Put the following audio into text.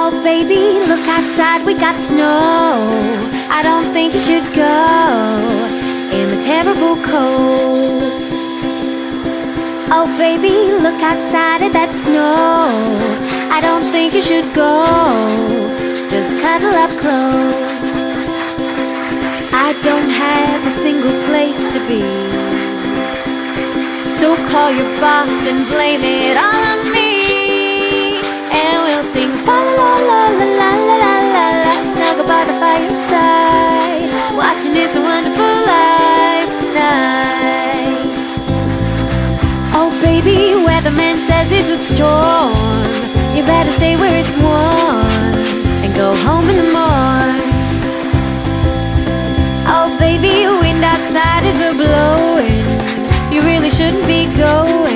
Oh baby, look outside, we got snow. I don't think you should go in the terrible cold. Oh baby, look outside at that snow. I don't think you should go, just cuddle up close. I don't have a single place to be, so call your boss and blame it all on me. And we'll sing fa la la la la la la la la, snuggle by the fireside, watching It's a Wonderful Life tonight. Oh baby, weatherman says it's a storm. You better stay where it's warm and go home in the morn. Oh baby, wind outside is a blowing. You really shouldn't be going